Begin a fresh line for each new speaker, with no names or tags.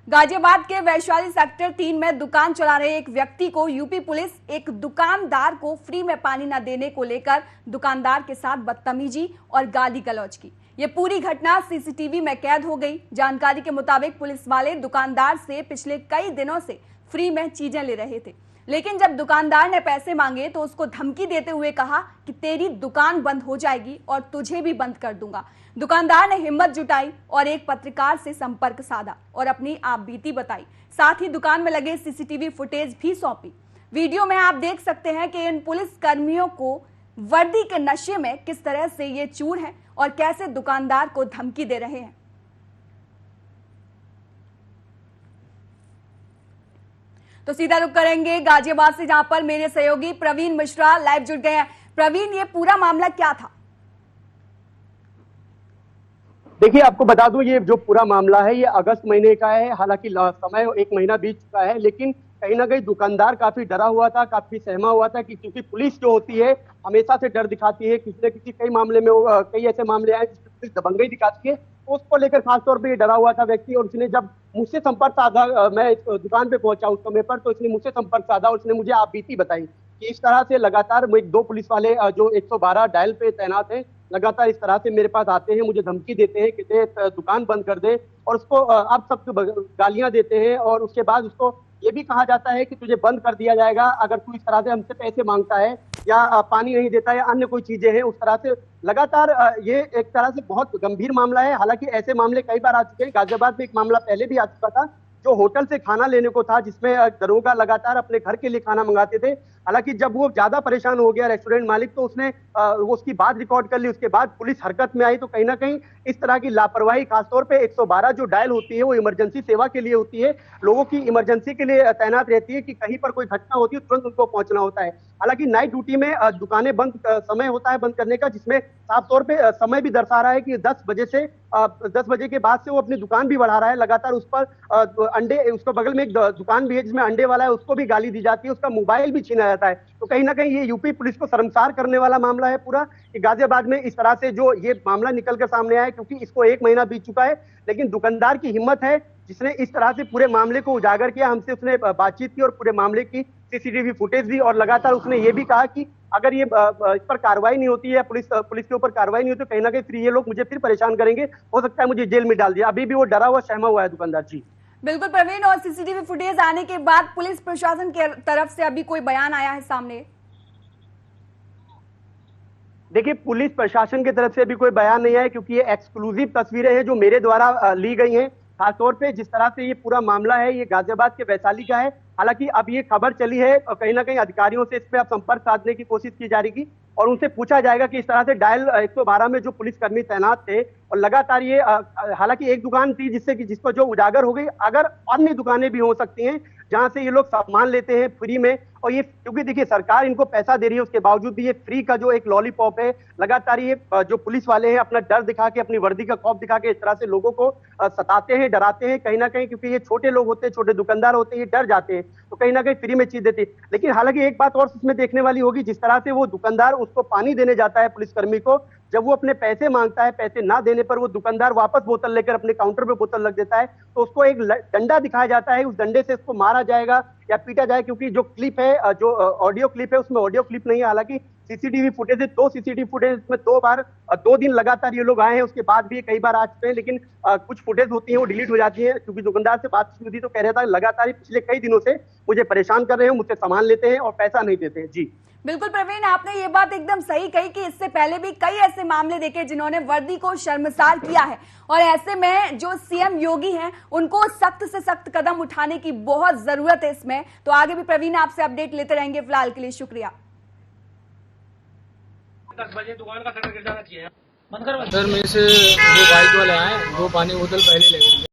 गाजियाबाद के वैशाली सेक्टर 3 में दुकान चला रहे एक व्यक्ति को यूपी पुलिस एक दुकानदार को फ्री में पानी न देने को लेकर दुकानदार के साथ बदतमीजी और गाली गलौज की। ये पूरी घटना सीसीटीवी में कैद हो गई। जानकारी के मुताबिक पुलिस वाले दुकानदार से पिछले कई दिनों से फ्री में चीजें ले रहे थे, लेकिन जब दुकानदार ने पैसे मांगे तो उसको धमकी देते हुए कहा कि तेरी दुकान बंद हो जाएगी और तुझे भी बंद कर दूंगा। दुकानदार ने हिम्मत जुटाई और एक पत्रकार से संपर्क साधा और अपनी आपबीती बताई। साथ ही दुकान में लगे सीसीटीवी फुटेज भी सौंपी। वीडियो में आप देख सकते हैं कि इन पुलिस कर्मियों को वर्दी के नशे में किस तरह से ये चूर हैं और कैसे दुकानदार को धमकी दे रहे हैं। तो सीधा रुख करेंगे गाजियाबाद से, जहां पर मेरे सहयोगी प्रवीण मिश्रा लाइव जुड़ गए हैं। प्रवीण, ये पूरा मामला क्या था?
देखिए, आपको बता दूं, ये जो पूरा मामला है ये अगस्त महीने का है। हालांकि समय 1 महीना बीत चुका है, लेकिन कहीं ना कहीं दुकानदार काफी डरा हुआ था, काफी सहमा हुआ था कि क्योंकि पुलिस जो होती है हमेशा से डर दिखाती है। किसी न किसी कई मामले में कई ऐसे मामले आए जिसमें पुलिस दबंगई दिखाती है, तो उसको लेकर खासतौर पर ये डरा हुआ था व्यक्ति। और उसने जब मुझसे संपर्क साधा, मैं इस दुकान पे पहुंचा उस समय पर, तो इसने मुझसे संपर्क साधा और उसने मुझे आपबीती बताई कि इस तरह से लगातार 2 पुलिस वाले जो 112 डायल पे तैनात हैं, लगातार इस तरह से मेरे पास आते हैं, मुझे धमकी देते हैं कि दुकान बंद कर दे, और उसको आप सब गालियां देते हैं। और उसके बाद उसको ये भी कहा जाता है कि तुझे बंद कर दिया जाएगा अगर तू इस तरह से हमसे पैसे मांगता है या पानी नहीं देता है, अन्य कोई चीजें हैं। उस तरह से लगातार ये एक तरह से बहुत गंभीर मामला है। हालांकि ऐसे मामले कई बार आ चुके हैं। गाजियाबाद में एक मामला पहले भी आ चुका था, जो होटल से खाना लेने को था, जिसमें दरोगा लगातार अपने घर के लिए खाना मंगाते थे। हालांकि जब वो ज्यादा परेशान हो गया रेस्टोरेंट मालिक, तो उसने उसकी बात रिकॉर्ड कर ली। उसके बाद पुलिस हरकत में आई। तो कहीं ना कहीं इस तरह की लापरवाही, खासतौर पे 112 जो डायल होती है वो इमरजेंसी सेवा के लिए होती है, लोगों की इमरजेंसी के लिए तैनात रहती है कि कहीं पर कोई घटना होती है तुरंत उनको पहुंचना होता है। हालांकि नाइट ड्यूटी में दुकानें बंद समय होता है बंद करने का, जिसमें साफ तौर पे समय भी दर्शा रहा है कि 10 बजे के बाद से वो अपनी दुकान भी बढ़ा रहा है। लगातार उस पर अंडे, उसके बगल में एक दुकान भी है जिसमें अंडे वाला है, उसको भी गाली दी जाती है, उसका मोबाइल भी छीना जाता है। तो कहीं ना कहीं ये यूपी पुलिस को शर्मसार करने वाला मामला है पूरा, कि गाजियाबाद में इस तरह से जो ये मामला निकल कर सामने आया, क्योंकि इसको 1 महीना बीत चुका है, लेकिन दुकानदार की हिम्मत है जिसने इस तरह से पूरे मामले को उजागर किया। हमसे उसने बातचीत की और पूरे मामले की सीसीटीवी फुटेज दी, और लगातार उसने ये भी कहा कि अगर ये इस पर कार्रवाई नहीं होती है, पुलिस के ऊपर कार्रवाई नहीं होती, तो कहीं ना कहीं फिर ये लोग मुझे फिर परेशान करेंगे, हो सकता है मुझे जेल में डाल दिया। अभी भी वो डरा हुआ, सहमा हुआ है दुकानदार। जी
बिल्कुल प्रवीण, और सीसीटीवी फुटेज आने के बाद पुलिस प्रशासन की तरफ से अभी कोई बयान आया है सामने?
देखिए, पुलिस प्रशासन की तरफ से भी कोई बयान नहीं आया, क्योंकि ये एक्सक्लूसिव तस्वीरें हैं जो मेरे द्वारा ली गई हैं। खासतौर पे जिस तरह से ये पूरा मामला है, ये गाजियाबाद के वैशाली का है। हालांकि अब ये खबर चली है और कहीं ना कहीं अधिकारियों से इस पे अब संपर्क साधने की कोशिश की जा रही है और उनसे पूछा जाएगा कि इस तरह से डायल 112 में जो पुलिसकर्मी तैनात थे, और लगातार ये हालांकि एक दुकान थी जिसको जो उजागर हो गई, अगर अन्य दुकानें भी हो सकती हैं जहां से ये लोग सामान लेते हैं फ्री में। और ये क्योंकि देखिए सरकार इनको पैसा दे रही है, उसके बावजूद भी ये फ्री का जो एक लॉलीपॉप है, लगातार ये जो पुलिस वाले हैं अपना डर दिखा के, अपनी वर्दी का खौफ दिखा के इस तरह से लोगों को सताते हैं, डराते हैं। कहीं ना कहीं क्योंकि ये छोटे लोग होते हैं, छोटे दुकानदार होते हैं, ये डर जाते हैं, तो कहीं ना कहीं फ्री में चीज देते हैं। लेकिन हालांकि एक बात और इसमें देखने वाली होगी, जिस तरह से वो दुकानदार उसको पानी देने जाता है पुलिसकर्मी को, जब वो अपने पैसे मांगता है, पैसे ना देने पर वो दुकानदार वापस बोतल लेकर अपने काउंटर पे बोतल रख देता है, तो उसको एक डंडा दिखाया जाता है, उस डंडे से उसको मारा जाएगा या पीटा जाए। क्योंकि जो क्लिप है, जो ऑडियो क्लिप है, उसमें ऑडियो क्लिप नहीं है। हालांकि सीसीटीवी फुटेज है, 2 सीसीटीवी फुटेज में 2 दिन लगातार ये लोग आए हैं, उसके बाद भी कई बार आ चुके हैं, लेकिन कुछ फुटेज होती है वो डिलीट हो जाती है। क्योंकि दुकानदार से बात हुई थी तो कह रहा था लगातार पिछले कई दिनों से मुझे परेशान कर रहे हैं, मुझसे सामान लेते हैं और पैसा नहीं देते हैं। जी
बिल्कुल प्रवीण, आपने ये बात एकदम सही कही कि इससे पहले भी कई ऐसे मामले देखे जिन्होंने वर्दी को शर्मसार किया है, और ऐसे में जो सीएम योगी हैं उनको सख्त से सख्त कदम उठाने की बहुत जरूरत है इसमें। तो आगे भी प्रवीण आपसे अपडेट लेते रहेंगे। फिलहाल के लिए शुक्रिया।
10 बजे दुकान का शटर गिर जाना चाहिए।
सर, मेरे से 2 बाइक वाले आए, 2 पानी बोतल पहले ले गए।